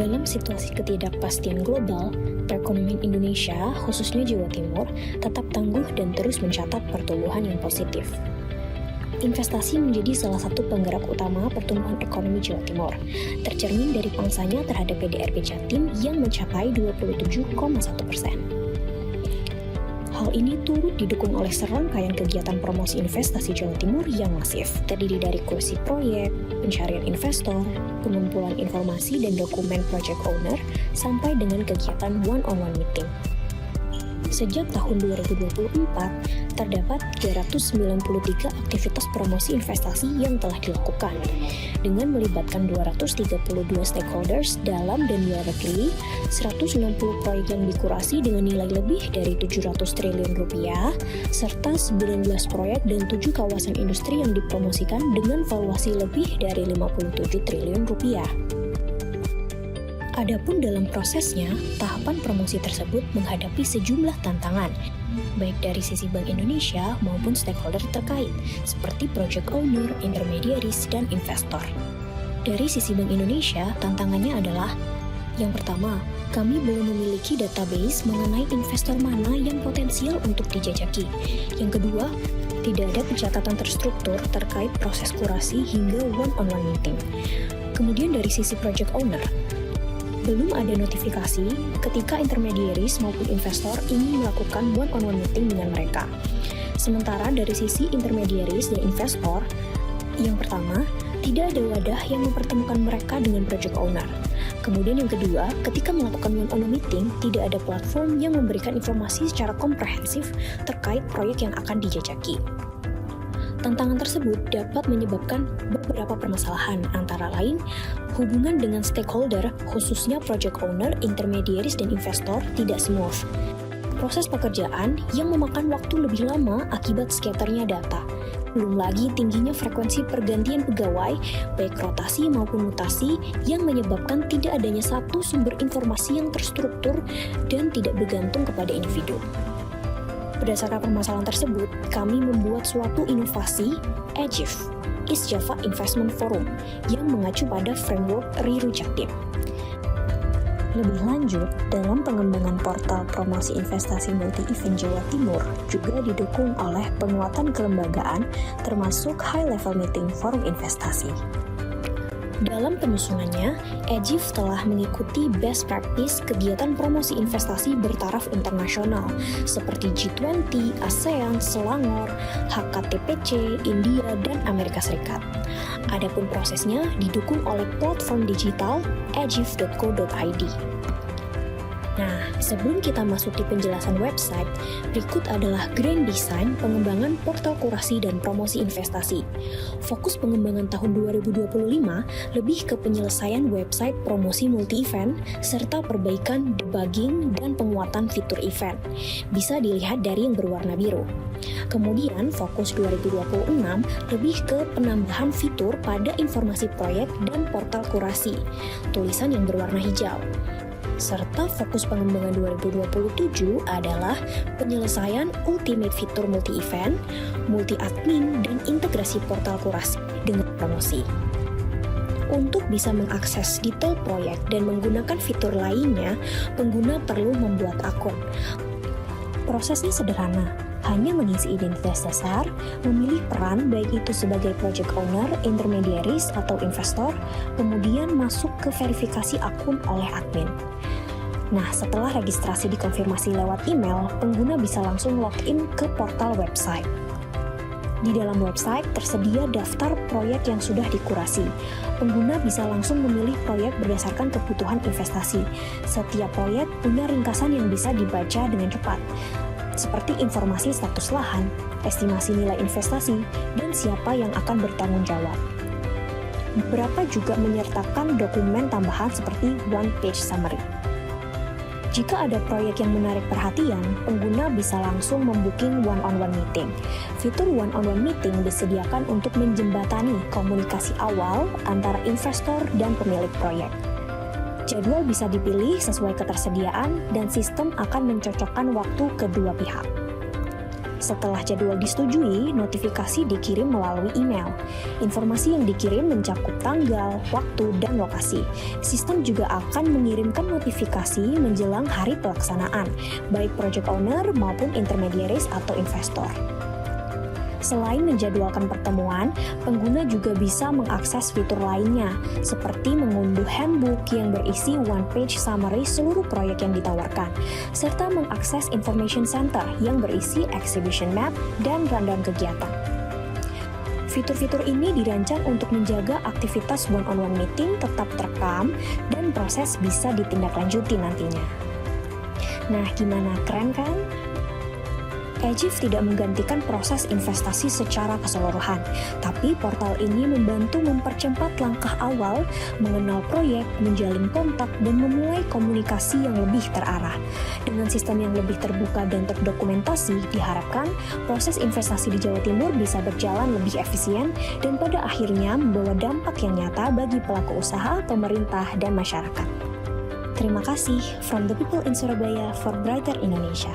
Dalam situasi ketidakpastian global, perekonomian Indonesia, khususnya Jawa Timur, tetap tangguh dan terus mencatat pertumbuhan yang positif. Investasi menjadi salah satu penggerak utama pertumbuhan ekonomi Jawa Timur, tercermin dari pangsanya terhadap PDRB Jatim yang mencapai 27,1%. Hal ini turut didukung oleh serangkaian kegiatan promosi investasi Jawa Timur yang masif, terdiri dari kursi proyek, pencarian investor, pengumpulan informasi dan dokumen project owner, sampai dengan kegiatan one-on-one meeting. Sejak tahun 2024, terdapat 393 aktivitas promosi investasi yang telah dilakukan, dengan melibatkan 232 stakeholders dalam dan luar negeri, 160 proyek yang dikurasi dengan nilai lebih dari 700 triliun rupiah, serta 19 proyek dan 7 kawasan industri yang dipromosikan dengan valuasi lebih dari 57 triliun rupiah. Adapun dalam prosesnya, tahapan promosi tersebut menghadapi sejumlah tantangan, baik dari sisi Bank Indonesia maupun stakeholder terkait, seperti project owner, intermediaries, dan investor. Dari sisi Bank Indonesia, tantangannya adalah: yang pertama, kami belum memiliki database mengenai investor mana yang potensial untuk dijajaki. Yang kedua, tidak ada pencatatan terstruktur terkait proses kurasi hingga one-on-one meeting. Kemudian dari sisi project owner, belum ada notifikasi ketika intermediaries maupun investor ingin melakukan one-on-one meeting dengan mereka. Sementara dari sisi intermediaries dan investor, yang pertama, tidak ada wadah yang mempertemukan mereka dengan project owner. Kemudian yang kedua, ketika melakukan one-on-one meeting, tidak ada platform yang memberikan informasi secara komprehensif terkait proyek yang akan dijajaki. Tantangan tersebut dapat menyebabkan beberapa permasalahan, antara lain hubungan dengan stakeholder, khususnya project owner, intermediaries, dan investor, tidak smooth. Proses pekerjaan yang memakan waktu lebih lama akibat scatternya data. Belum lagi tingginya frekuensi pergantian pegawai, baik rotasi maupun mutasi, yang menyebabkan tidak adanya satu sumber informasi yang terstruktur dan tidak bergantung kepada individu. Berdasarkan permasalahan tersebut, kami membuat suatu inovasi, EJIF, East Java Investment Forum, yang mengacu pada framework RIRU Jatim. Lebih lanjut, dalam pengembangan portal promosi investasi multi-event Jawa Timur juga didukung oleh penguatan kelembagaan, termasuk high-level meeting forum investasi. Dalam penyusunannya, EJIF telah mengikuti best practice kegiatan promosi investasi bertaraf internasional seperti G20, ASEAN, Selangor, HKTPC, India, dan Amerika Serikat. Adapun prosesnya didukung oleh platform digital ejif.co.id. Nah, sebelum kita masuk di penjelasan website, berikut adalah grand design pengembangan portal kurasi dan promosi investasi. Fokus pengembangan tahun 2025 lebih ke penyelesaian website promosi multi-event, serta perbaikan debugging dan penguatan fitur event. Bisa dilihat dari yang berwarna biru. Kemudian, fokus 2026 lebih ke penambahan fitur pada informasi proyek dan portal kurasi, tulisan yang berwarna hijau. Serta fokus pengembangan 2027 adalah penyelesaian ultimate fitur multi-event, multi-admin, dan integrasi portal kurasi dengan promosi. Untuk bisa mengakses detail proyek dan menggunakan fitur lainnya, pengguna perlu membuat akun. Prosesnya sederhana, hanya mengisi identitas dasar, memilih peran baik itu sebagai project owner, intermediaries, atau investor, kemudian masuk ke verifikasi akun oleh admin. Nah, setelah registrasi dikonfirmasi lewat email, pengguna bisa langsung login ke portal website. Di dalam website tersedia daftar proyek yang sudah dikurasi. Pengguna bisa langsung memilih proyek berdasarkan kebutuhan investasi. Setiap proyek punya ringkasan yang bisa dibaca dengan cepat, seperti informasi status lahan, estimasi nilai investasi, dan siapa yang akan bertanggung jawab. Beberapa juga menyertakan dokumen tambahan seperti one-page summary. Jika ada proyek yang menarik perhatian, pengguna bisa langsung membooking one-on-one meeting. Fitur one-on-one meeting disediakan untuk menjembatani komunikasi awal antara investor dan pemilik proyek. Jadwal bisa dipilih sesuai ketersediaan dan sistem akan mencocokkan waktu kedua pihak. Setelah jadwal disetujui, notifikasi dikirim melalui email. Informasi yang dikirim mencakup tanggal, waktu, dan lokasi. Sistem juga akan mengirimkan notifikasi menjelang hari pelaksanaan, baik project owner maupun intermediaries atau investor. Selain menjadwalkan pertemuan, pengguna juga bisa mengakses fitur lainnya, seperti mengunduh handbook yang berisi one-page summary seluruh proyek yang ditawarkan, serta mengakses information center yang berisi exhibition map dan rundown kegiatan. Fitur-fitur ini dirancang untuk menjaga aktivitas one-on-one meeting tetap terekam dan proses bisa ditindaklanjuti nantinya. Nah, gimana? Keren kan? Aegif tidak menggantikan proses investasi secara keseluruhan, tapi portal ini membantu mempercepat langkah awal, mengenal proyek, menjalin kontak, dan memulai komunikasi yang lebih terarah. Dengan sistem yang lebih terbuka dan terdokumentasi, diharapkan proses investasi di Jawa Timur bisa berjalan lebih efisien dan pada akhirnya membawa dampak yang nyata bagi pelaku usaha, pemerintah, dan masyarakat. Terima kasih from the people in Surabaya for Brighter Indonesia.